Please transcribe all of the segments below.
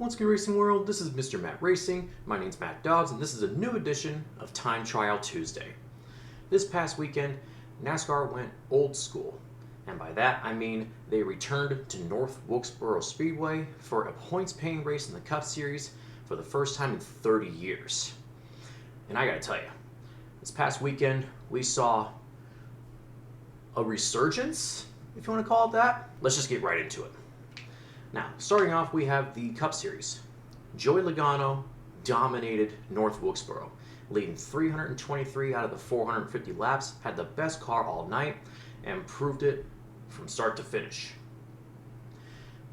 What's good, Racing World? This is Mr. Matt Racing. My name's Matt Dobbs, and this is a new edition of Time Trial Tuesday. This past weekend, NASCAR went old school, and by that I mean they returned to North Wilkesboro Speedway for a points-paying race in the Cup Series for the first time in 30 years. And I gotta tell you, this past weekend we saw a resurgence, if you want to call it that. Let's just get right into it. Now, starting off, we have the Cup Series. Joey Logano dominated North Wilkesboro, leading 323 out of the 450 laps, had the best car all night, and proved it from start to finish.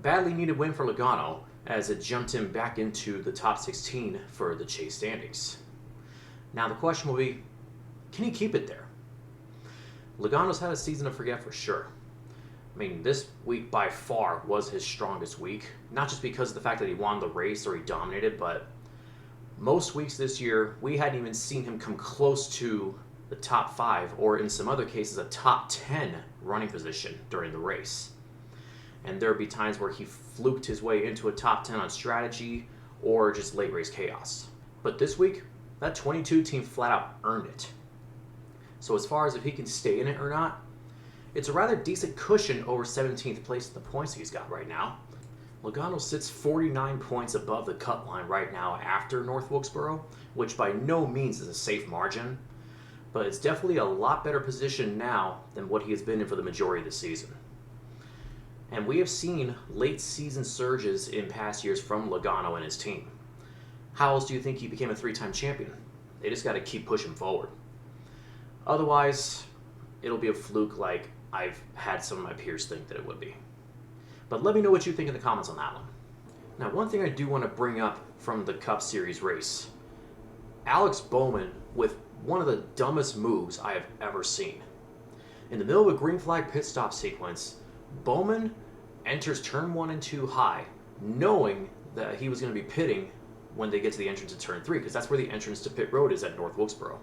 Badly needed win for Logano, as it jumped him back into the top 16 for the chase standings. Now the question will be, can he keep it there? Logano's had a season to forget for sure. I mean, this week by far was his strongest week. Not just because of the fact that he won the race or he dominated, but most weeks this year, we hadn't even seen him come close to the top 5, or in some other cases, a top 10 running position during the race. And there would be times where he fluked his way into a top 10 on strategy or just late race chaos. But this week, that 22 team flat out earned it. So as far as if he can stay in it or not, it's a rather decent cushion over 17th place in the points he's got right now. Logano sits 49 points above the cut line right now after North Wilkesboro, which by no means is a safe margin, but it's definitely a lot better position now than what he has been in for the majority of the season. And we have seen late season surges in past years from Logano and his team. How else do you think he became a 3-time champion? They just got to keep pushing forward. Otherwise, it'll be a fluke like I've had some of my peers think that it would be. But let me know what you think in the comments on that one. Now, one thing I do want to bring up from the Cup Series race. Alex Bowman with one of the dumbest moves I have ever seen. In the middle of a green flag pit stop sequence, Bowman enters turn 1 and 2 high, knowing that he was going to be pitting when they get to the entrance to turn 3, because that's where the entrance to pit road is at North Wilkesboro.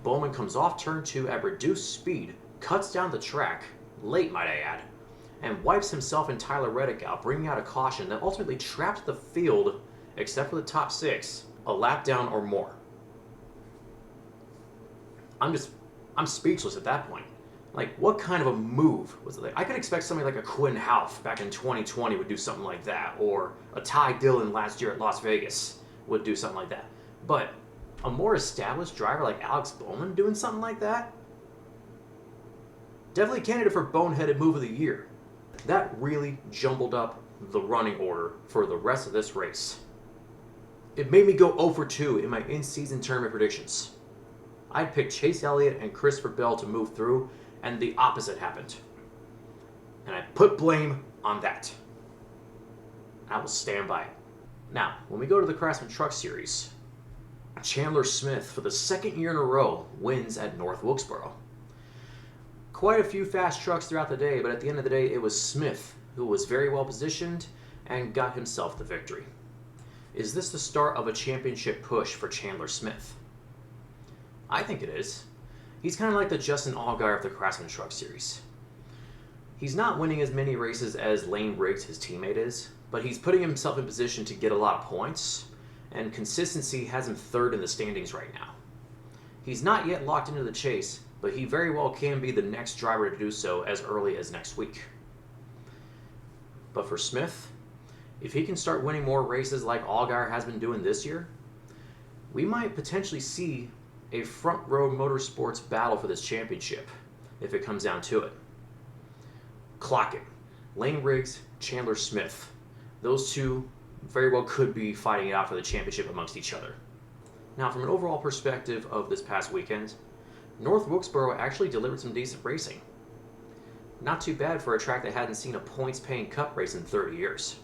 Bowman comes off turn 2 at reduced speed, cuts down the track, late might I add, and wipes himself and Tyler Reddick out, bringing out a caution that ultimately trapped the field, except for the top 6, a lap down or more. I'm speechless at that point. Like, what kind of a move was it? Like, I could expect somebody like a Quinn Houff back in 2020 would do something like that, or a Ty Dillon last year at Las Vegas would do something like that. But a more established driver like Alex Bowman doing something like that? Definitely candidate for boneheaded move of the year. That really jumbled up the running order for the rest of this race. It made me go 0 for 2 in my in-season tournament predictions. I'd picked Chase Elliott and Christopher Bell to move through, and the opposite happened. And I put blame on that. I will stand by it. Now, when we go to the Craftsman Truck Series, Chandler Smith, for the second year in a row, wins at North Wilkesboro. Quite a few fast trucks throughout the day, but at the end of the day, it was Smith who was very well positioned and got himself the victory. Is this the start of a championship push for Chandler Smith? I think it is. He's kind of like the Justin Allgaier of the Craftsman Truck Series. He's not winning as many races as Lane Riggs, his teammate, is, but he's putting himself in position to get a lot of points, and consistency has him 3rd in the standings right now. He's not yet locked into the chase, but he very well can be the next driver to do so as early as next week. But for Smith, if he can start winning more races like Allgaier has been doing this year, we might potentially see a front row motorsports battle for this championship if it comes down to it. Clock it. Lane Riggs, Chandler Smith. Those two very well could be fighting it out for the championship amongst each other. Now, from an overall perspective of this past weekend, North Wilkesboro actually delivered some decent racing. Not too bad for a track that hadn't seen a points-paying cup race in 30 years.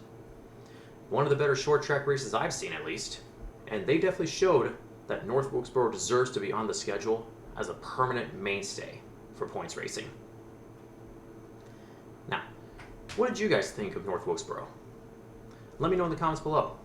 One of the better short track races I've seen, at least, and they definitely showed that North Wilkesboro deserves to be on the schedule as a permanent mainstay for points racing. Now, what did you guys think of North Wilkesboro? Let me know in the comments below.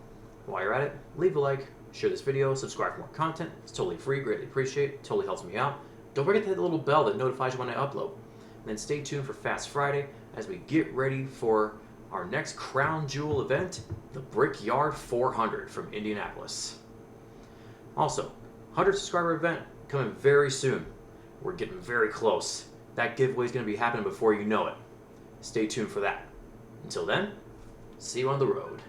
While you're at it, leave a like, share this video, subscribe for more content. It's totally free, greatly appreciate it, totally helps me out. Don't forget to hit the little bell that notifies you when I upload. And then stay tuned for Fast Friday as we get ready for our next crown jewel event, the Brickyard 400 from Indianapolis. Also, 100 subscriber event coming very soon. We're getting very close. That giveaway is going to be happening before you know it. Stay tuned for that. Until then, see you on the road.